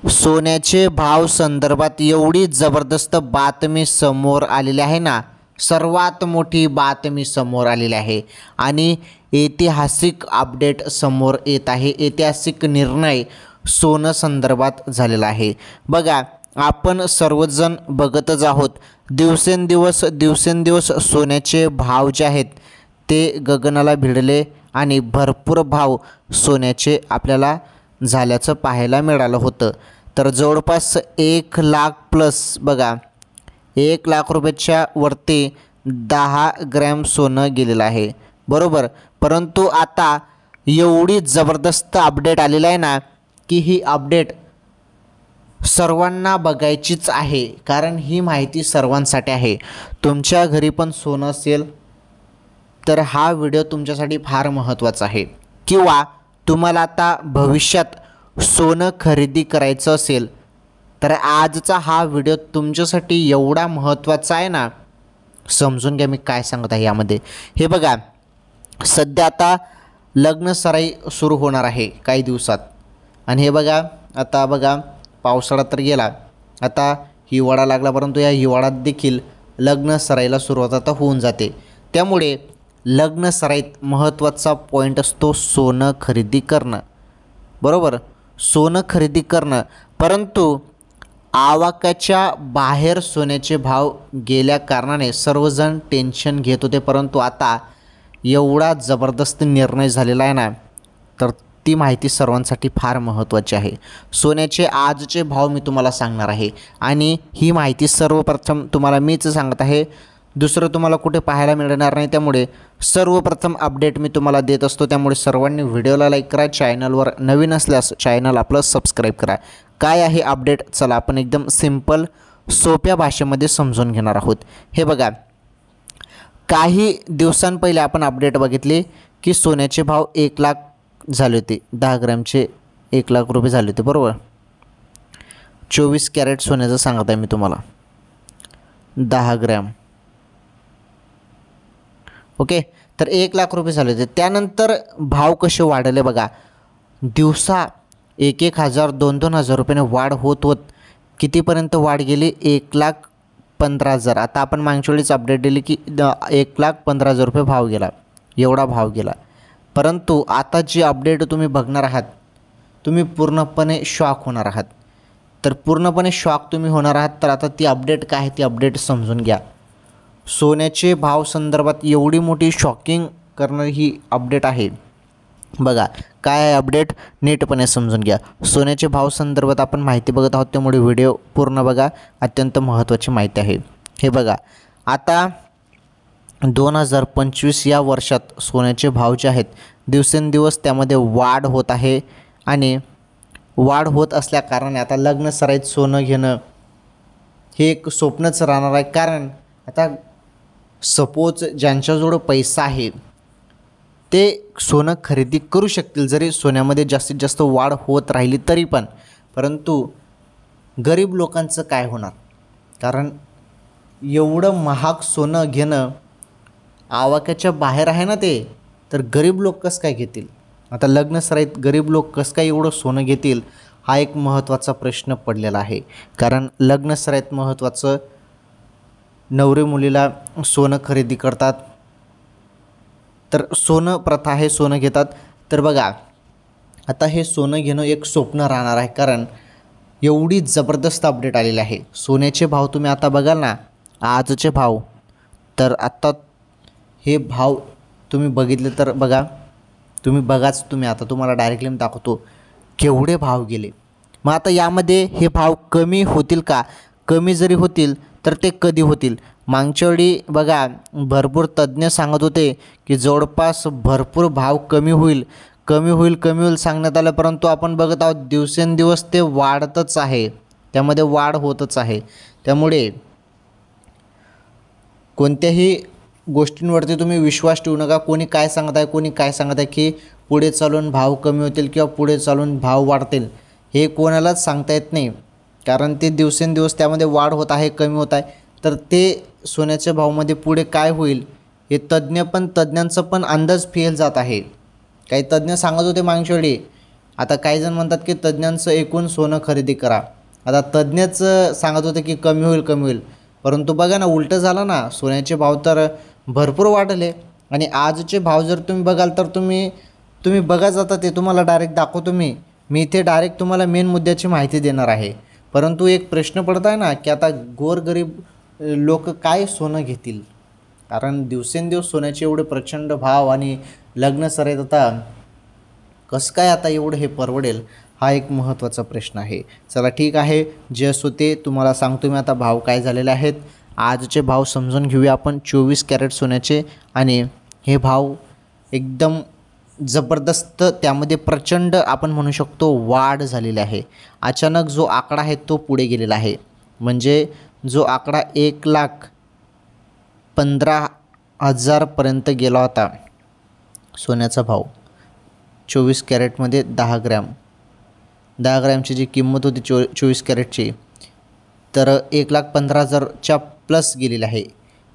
सोन्याचे भाव संदर्भात एवढी जबरदस्त बातमी समोर आलेली आहे ना, सर्वात मोठी बातमी समोर आलेली आहे आणि ऐतिहासिक अपडेट समोर येत आहे. ऐतिहासिक निर्णय सोनं संदर्भात झालेला आहे. बघा, आपण सर्वजण बघतच आहोत, दिवसेंदिवस सोन्याचे भाव जे आहेत ते गगनाला भिडले आणि भरपूर भाव सोन्याचे आपल्याला झाल्याचं पाहायला मिळालं होतं. तर जवळपास 1,00,000 प्लस, बघा 1,00,000 रुपयाच्या वरती 10 ग्रॅम सोनं गेलेलं आहे, बरोबर. परंतु आता एवढी जबरदस्त अपडेट आलेलं आहे ना, की ही अपडेट सर्वांना बघायचीच आहे, कारण ही माहिती सर्वांसाठी आहे. तुमच्या घरी पण सोनं असेल तर हा व्हिडिओ तुमच्यासाठी फार महत्त्वाचा आहे. किंवा तुम्हाला आता भविष्यात सोनं खरेदी करायचं असेल तर आजचा हा व्हिडिओ तुमच्यासाठी एवढा महत्त्वाचा आहे ना, समजून घ्या मी काय सांगत आहे यामध्ये. हे बघा, सध्या आता लग्न सराई सुरू होणार आहे काही दिवसात आणि हे बघा, आता बघा पावसाळा तर गेला, आता हिवाळा लागला, परंतु या हिवाळ्यात देखील लग्न सराईला सुरुवात आता होऊन जाते. त्यामुळे लग्न सराईत महत्त्वाचा पॉईंट असतो सोनं खरेदी करणं, बरोबर. सोनं खरेदी करणं, परंतु आवाक्याच्या बाहेर सोन्याचे भाव गेल्या कारणाने सर्वजण टेन्शन घेत होते. परंतु आता एवढा जबरदस्त निर्णय झालेला आहे ना, तर ती माहिती सर्वांसाठी फार महत्त्वाची आहे. सोन्याचे आजचे भाव मी तुम्हाला सांगणार आहे आणि ही माहिती सर्वप्रथम तुम्हाला मीच सांगत आहे, दुसरं तुम्हाला कुठे पाहायला मिळणार नाही. त्यामुळे सर्वप्रथम अपडेट मी तुम्हाला देत असतो. त्यामुळे सर्वांनी व्हिडिओला लाईक करा, चॅनलवर नवीन असल्यास चॅनल आपलं सबस्क्राईब करा. काय आहे अपडेट, चला आपण एकदम सिंपल सोप्या भाषेमध्ये समजून घेणार आहोत. हे बघा, काही दिवसांपहिले आपण अपडेट बघितली की सोन्याचे भाव 1,00,000 झाले होते, 10 ग्रॅमचे 1,00,000 रुपये झाले होते, बरोबर. 24 कॅरेट सोन्याचं सांगत आहे मी तुम्हाला, 10 ग्रॅम, ओके. तर 1,00,000 रुपये झाले होते. त्यानंतर भाव कसे वाढले बघा, दिवसा 1,000 2,000 रुपयाने वाढ होत कितीपर्यंत वाढ गेली, 1,15,000. आता आपण मागच्या वेळीच अपडेट दिली की 1,15,000 रुपये भाव गेला, एवढा भाव गेला. परंतु आता जी अपडेट तुम्ही बघणार आहात, तुम्ही पूर्णपणे शॉक होणार आहात. तर पूर्णपणे शॉक तुम्ही होणार आहात. तर आता ती अपडेट काय आहे, ती अपडेट समजून घ्या. सोन्याचे भाव संदर्भात एवढी मोठी शॉकिंग करणारी ही अपडेट आहे. बघा काय आहे अपडेट, नीटपणे समजून घ्या. सोन्याचे भाव संदर्भात आपण माहिती बघत आहोत, त्यामुळे व्हिडिओ पूर्ण बघा, अत्यंत महत्त्वाची माहिती आहे. हे बघा, आता 2025 या वर्षात सोन्याचे भाव जे आहेत दिवसेंदिवस त्यामध्ये वाढ होत आहे आणि वाढ होत असल्याकारणाने आता लग्न सराईत सोनं घेणं हे एक स्वप्नच राहणार आहे. कारण आता सपोज ज्यांच्याजवळ पैसा आहे ते सोनं खरेदी करू शकतील, जरी सोन्यामध्ये जास्तीत जास्त वाढ होत राहिली तरी पण. परंतु गरीब लोकांचं काय होणार, कारण एवढं महाग सोनं घेणं आवाक्याच्या बाहेर आहे ना ते, तर गरीब लोक कसं काय घेतील. आता लग्न सराईत गरीब लोक कसं काय एवढं सोनं घेतील, हा एक महत्त्वाचा प्रश्न पडलेला आहे. कारण लग्न सराईत महत्त्वाचं, नवरी मुलीला सोनं खरेदी करतात, तर सोनं प्रथा आहे, सोनं घेतात. तर बघा, आता हे सोनं घेणं एक स्वप्न राहणार आहे, कारण एवढी जबरदस्त अपडेट आलेली आहे. सोन्याचे भाव तुम्ही आता बघाल ना, आजचे भाव, तर आत्ता हे भाव तुम्ही बघितले तर बघा, तुम्ही आता तुम्हाला डायरेक्टली मी दाखवतो केवढे भाव गेले. मग आता यामध्ये हे भाव कमी होतील का, कमी जरी होतील तर ते कधी होतील. मागच्या वेळी बघा भरपूर तज्ज्ञ सांगत होते की जवळपास भरपूर भाव कमी होईल सांगण्यात आलं, परंतु आपण बघत आहोत दिवसेंदिवस ते वाढतच आहे, त्यामध्ये वाढ होतच आहे. त्यामुळे कोणत्याही गोष्टींवरती तुम्ही विश्वास ठेवू नका. कोणी काय सांगत आहे की पुढे चालून भाव कमी होतील किंवा पुढे चालून भाव वाढतील, हे कोणालाच सांगता येत नाही. कारण ते दिवसेंदिवस त्यामध्ये वाढ होत आहे, कमी होत आहे. तर ते सोन्याच्या भावामध्ये पुढे काय होईल हे तज्ज्ञांचं पण अंदाज फेल जात आहे. काही तज्ज्ञ सांगत होते मागच्या वेळी आता काही जण म्हणतात की तज्ज्ञांचं एकूण सोनं खरेदी करा. आता तज्ज्ञच सांगत होते की कमी होईल, परंतु बघा ना उलटं झालं ना. सोन्याचे भाव तर भरपूर वाढले आणि आजचे भाव जर तुम्ही बघाल तर तुम्ही बघा जाता ते तुम्हाला डायरेक्ट दाखवतो मी इथे डायरेक्ट तुम्हाला मेन मुद्द्याची माहिती देणार आहे. परंतु एक प्रश्न पडत आहे ना की आता गोरगरीब लोक काय सोनं घेतील, कारण दिवसेंदिवस सोन्याचे एवढे प्रचंड भाव आणि लग्न सर आहेत. आता कसं काय आता एवढं हे परवडेल, हा एक महत्त्वाचा प्रश्न आहे. चला ठीक आहे, जे असो ते तुम्हाला सांगतो मी आता भाव काय झालेले आहेत. आजचे भाव समजून घेऊया आपण 24 कॅरेट सोन्याचे. आणि हे भाव एकदम जबरदस्त, त्यामध्ये प्रचंड आपण म्हणू शकतो वाढ झालेली आहे. अचानक जो आकडा आहे तो पुढे गेलेला आहे. म्हणजे जो आकडा 1,15,000पर्यंत गेला होता सोन्याचा भाव 24 कॅरेटमध्ये 10 ग्रॅमची जी किंमत होती 24 कॅरेटची, तर 1,15,000च्या प्लस गेलेली आहे.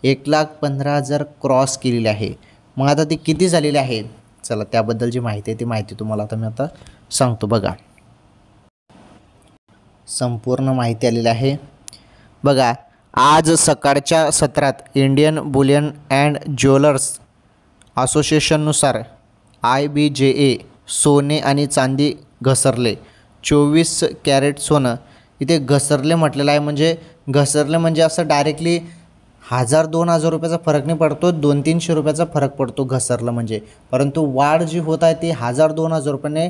1,15,000 क्रॉस केलेली आहे. मग आता ती किती झालेली आहे, चला त्याबद्दल जी माहिती आहे ती माहिती तुम्हाला मी आता सांगतो. बघा, संपूर्ण माहिती आलेली आहे. बघा, आज सकाळच्या सत्रात इंडियन बुलियन अँड ज्वेलर्स असोसिएशननुसार IBJA सोने आणि चांदी घसरले. 24 कॅरेट सोनं इथे घसरले म्हटलेलं आहे. म्हणजे घसरले म्हणजे असं डायरेक्टली 1,000-2,000 रुपयाचा फरक नाही पडतो, 200-300 रुपयाचा फरक पडतो घसरलं म्हणजे. परंतु वाढ जी होत आहे ती 1,000-2,000 रुपयाने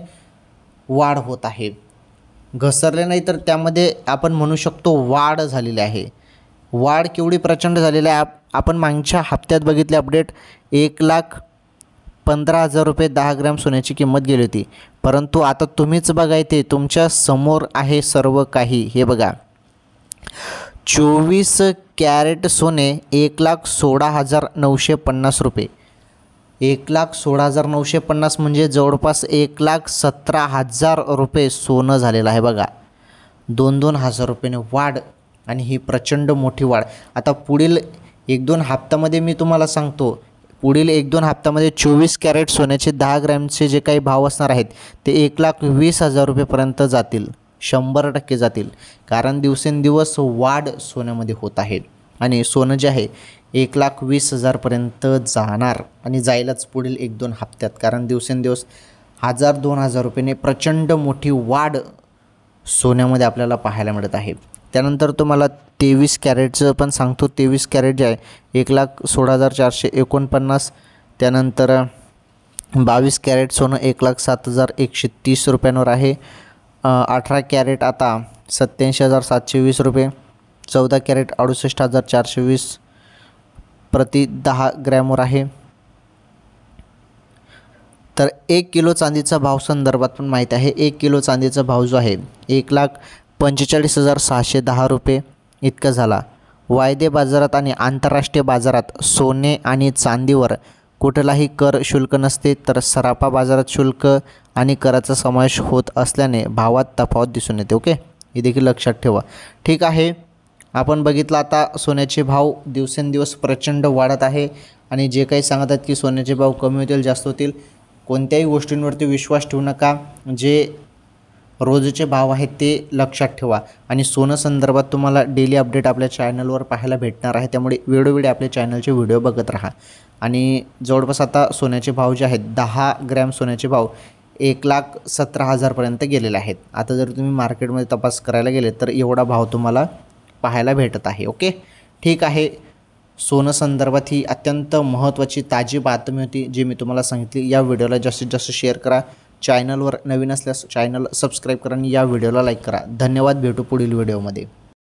वाढ होत आहे. घसरले नाही तर त्यामध्ये आपण म्हणू शकतो वाढ झालेली आहे. वाढ केवढी प्रचंड झालेली आहे आपण मागच्या हप्त्यात बघितले अपडेट. 1,15,000 रुपये 10 ग्रॅम सोन्याची किंमत गेली होती. परंतु आता तुम्हीच बघा, इथे तुमच्या समोर आहे सर्व काही. हे बघा, 24 कॅरेट सोने 1,16,950 रुपये. 1,16,950 म्हणजे जवळपास 1,17,000 रुपये सोनं झालेलं आहे. बघा, 2-2 हजार रुपयाने वाढ, आणि ही प्रचंड मोठी वाढ. आता पुढील 1-2 हप्त्यामध्ये मी तुम्हाला सांगतो, पुढील 1-2 हप्त्यामध्ये 24 कॅरेट सोन्याचे 10 ग्रॅमचे जे काही भाव असणार आहेत ते 1,20,000 रुपयेपर्यंत जातील, 100% जातील. कारण दिवसेंदिवस वाढ सोन्यामध्ये होत आहे आणि सोनं जे आहे 1,20,000पर्यंत जाणार आणि जायलाच पुढील 1-2 हप्त्यात. कारण दिवसेंदिवस 1,000-2,000 रुपयाने प्रचंड मोठी वाढ सोन्यामध्ये आपल्याला पाहायला मिळत आहे. त्यानंतर तुम्हाला 23 कॅरेटचं पण सांगतो. 23 कॅरेट जे आहे 1,16,449. त्यानंतर 22 कॅरेट सोनं 1,07,130 रुपयांवर आहे. 18 कॅरेट आता 87,720 रुपये. 14 कॅरेट 68,420 प्रति 10 ग्रॅमवर आहे. तर 1 किलो चांदीचा भाव संदर्भात पण माहीत आहे. 1 किलो चांदीचा भाव जो आहे 1,45,610 रुपये इतका झाला. वायदे बाजारात आणि आंतरराष्ट्रीय बाजारात सोने आणि चांदीवर कुठलाही कर शुल्क नसते, तर सराफा बाजारात शुल्क आणि कराचा समावेश होत असल्याने भावात तफावत दिसून येते. ओके, हे देखील लक्षात ठेवा. ठीक आहे, आपण बघितलं आता सोन्याचे भाव दिवसेंदिवस प्रचंड वाढत आहे आणि जे काही सांगत आहेत की सोन्याचे भाव कमी होतील, जास्त होतील, कोणत्याही गोष्टींवरती विश्वास ठेवू नका. जे रोजचे भाव आहेत ते लक्षात ठेवा. आणि सोनं संदर्भात तुम्हाला डेली अपडेट आपल्या चॅनलवर पाहायला भेटणार आहे, त्यामुळे वेळोवेळी आपल्या चॅनलचे व्हिडिओ बघत राहा. आणि जवळपास आता सोन्याचे भाव जे आहेत 10 ग्रॅम सोन्याचे भाव 1,17,000पर्यंत गेलेले आहेत. आता जर तुम्ही मार्केटमध्ये तपास करायला गेले तर एवढा भाव तुम्हाला पाहायला भेटत आहे. ओके, ठीक आहे. सोनं संदर्भात ही अत्यंत महत्त्वाची ताजी बातमी होती जी मी तुम्हाला सांगितली. या व्हिडिओला जास्तीत जास्त शेअर करा. चॅनलवर नवीन असल्यास चॅनल सबस्क्राईब करा आणि या व्हिडिओला लाईक करा. धन्यवाद. भेटू पुढील व्हिडिओमध्ये.